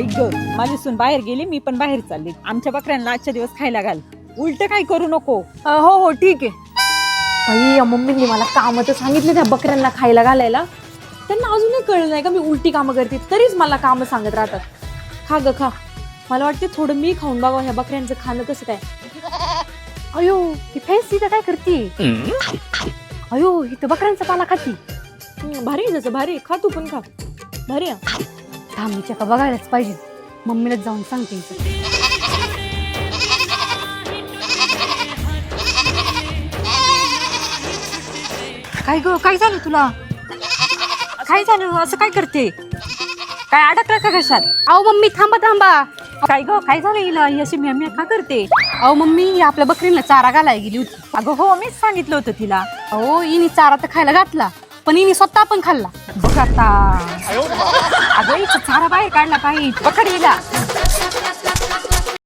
ऐक ग, माझी सून बाहेर गेली, मी पण बाहेर चालली. आमच्या बकऱ्यांना आजच्या दिवस खायला घाल. उलट काही करू नको. हो हो ठीक आहे. बाई मम्मींनी मला कामं तर सांगितले त्या बकऱ्यांना खायला घालायला. त्यांना अजूनही कळलं नाही का मी उलटी कामं करते, तरीच मला कामं सांगत राहतात. खा ग खा. मला वाटते थोडं मी खाऊन बघा ह्या बकऱ्यांचं खाणं कसं काय. अयो ही फॅन्सी तर काय करते. अयो ही तर बकऱ्यांचा पाला खाती. भारी आहे जसं भारी. खा तू पण खा. भारी आहे. थांबीच्या का बघायलाच पाहिजे. मम्मीलाच जाऊन सांगते इथं. काय ग काय झालं तुला. काय झालं असं काय करते. काय अडकलं का कशात. अहो मम्मी थांबा थांबा. काय ग काय झालं हिला ही अशी म्या का करते. अहो मम्मी ही आपल्या बकरीला चारा घालायला गेली होती. अगं हो, मीच सांगितलं होतं तिला. अहो हिने चारा तर खायला घातला पण हिने स्वतः पण खाल्ला. बघ आता. अगं हिचा चारा बाहेर काढला पाहिजे. पकड हिला.